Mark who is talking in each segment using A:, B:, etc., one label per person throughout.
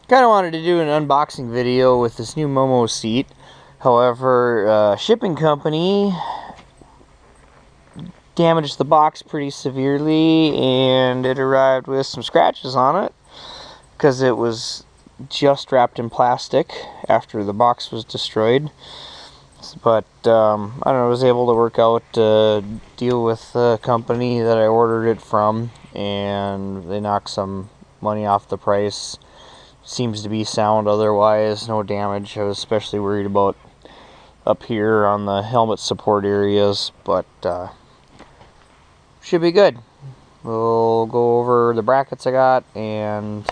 A: Kind of wanted to do an unboxing video with this new MOMO seat. However, shipping company damaged the box pretty severely, and it arrived with some scratches on it because it was just wrapped in plastic after the box was destroyed. But I don't know, I was able to work out a deal with the company that I ordered it from, and they knocked some money off the price. Seems to be sound otherwise, no damage. I was especially worried about up here on the helmet support areas, but should be good. We'll go over the brackets I got and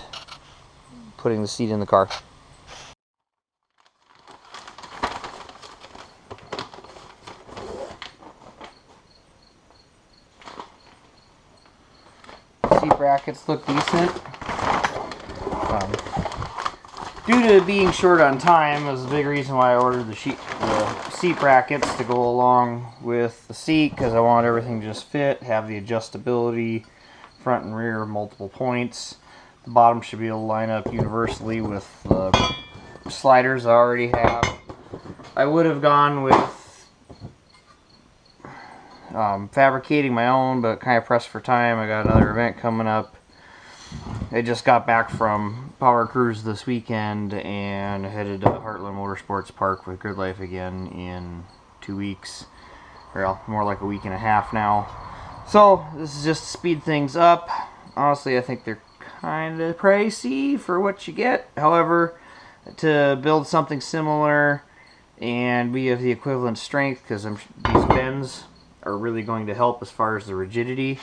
A: putting the seat in the car. Seat brackets look decent. Due to being short on time was a big reason why I ordered the seat brackets to go along with the seat, because I want everything to just fit, have the adjustability front and rear, multiple points. The bottom should be able to line up universally with the sliders I already have. I would have gone with fabricating my own, but kind of pressed for time. I got another event coming up. I just got back from Power Cruise this weekend and headed to Heartland Motorsports Park with Gridlife again in 2 weeks. Well, more like a week and a half now. So this is just to speed things up. Honestly, I think they're kind of pricey for what you get. However, to build something similar and be of the equivalent strength, because these bends are really going to help as far as the rigidity,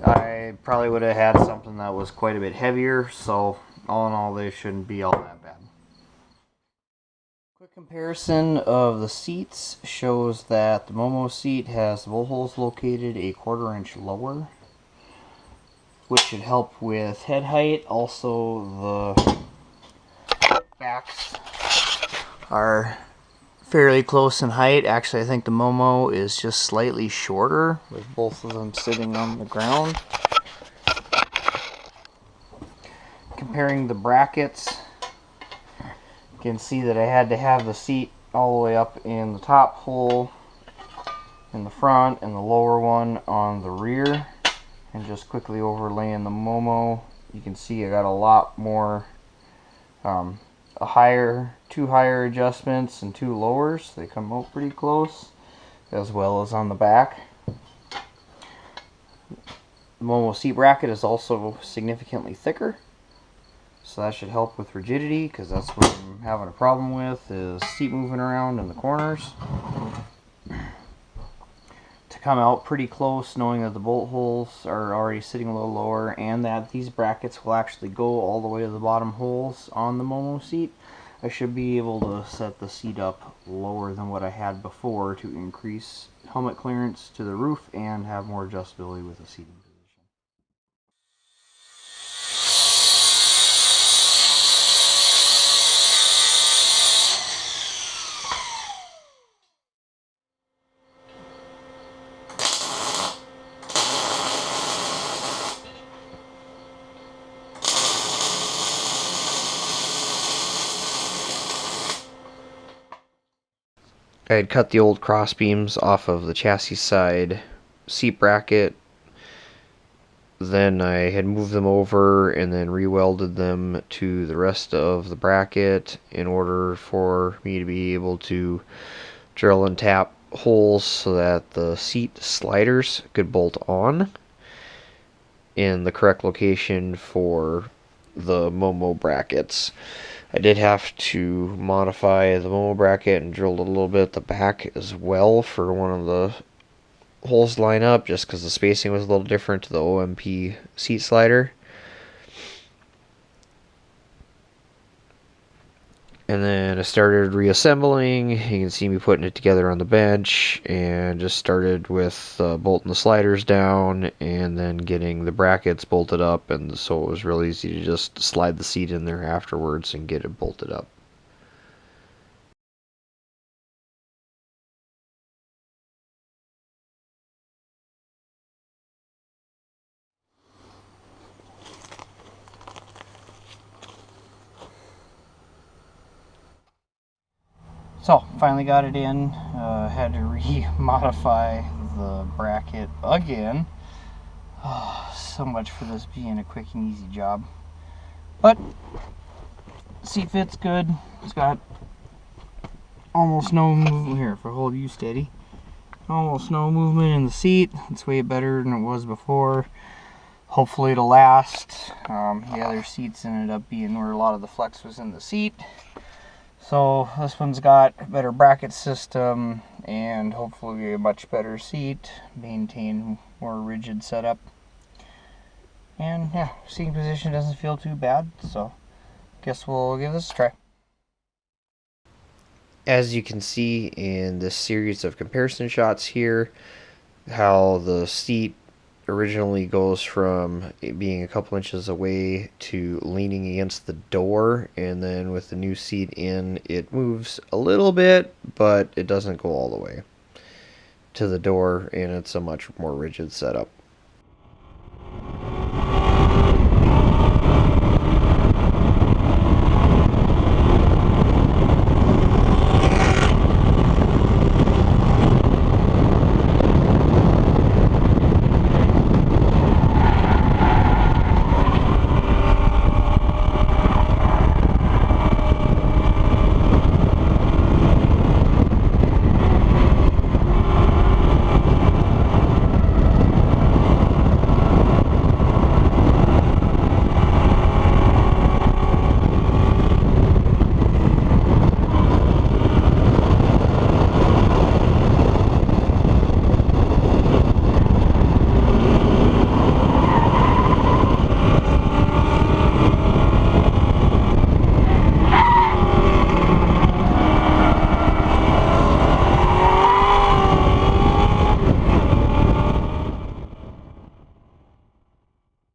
A: I probably would have had something that was quite a bit heavier, so all in all they shouldn't be all that bad. Quick comparison of the seats shows that the MOMO seat has the bolt holes located a 1/4 inch lower, which should help with head height. Also, the backs are fairly close in height. Actually, I think the MOMO is just slightly shorter, with both of them sitting on the ground. Comparing the brackets, you can see that I had to have the seat all the way up in the top hole in the front and the lower one on the rear. And just quickly overlaying the MOMO, you can see I got a lot more two higher adjustments and 2 lowers. They come out pretty close, as well as on the back. The MOMO seat bracket is also significantly thicker, so that should help with rigidity, because that's what I'm having a problem with, is seat moving around in the corners. To come out pretty close, knowing that the bolt holes are already sitting a little lower and that these brackets will actually go all the way to the bottom holes on the MOMO seat, I should be able to set the seat up lower than what I had before to increase helmet clearance to the roof and have more adjustability with the seating position. I had cut the old cross beams off of the chassis side seat bracket. Then I had moved them over and then re-welded them to the rest of the bracket in order for me to be able to drill and tap holes so that the seat sliders could bolt on in the correct location for the MOMO brackets. I did have to modify the MOMO bracket and drilled a little bit at the back as well for one of the holes to line up, just because the spacing was a little different to the OMP seat slider. And then I started reassembling. You can see me putting it together on the bench, and just started with bolting the sliders down and then getting the brackets bolted up, and so it was real easy to just slide the seat in there afterwards and get it bolted up. So, finally got it in. Had to re-modify the bracket again. Oh, so much for this being a quick and easy job. But, seat fit's good. It's got almost no movement here, if I hold you steady. Almost no movement in the seat. It's way better than it was before. Hopefully it'll last. The other seats ended up being where a lot of the flex was in the seat. So this one's got a better bracket system and hopefully a much better seat, maintain more rigid setup. And yeah, seating position doesn't feel too bad, so guess we'll give this a try.
B: As you can see in this series of comparison shots here, how the seat originally goes from it being a couple inches away to leaning against the door, and then with the new seat in, it moves a little bit, but it doesn't go all the way to the door, and it's a much more rigid setup.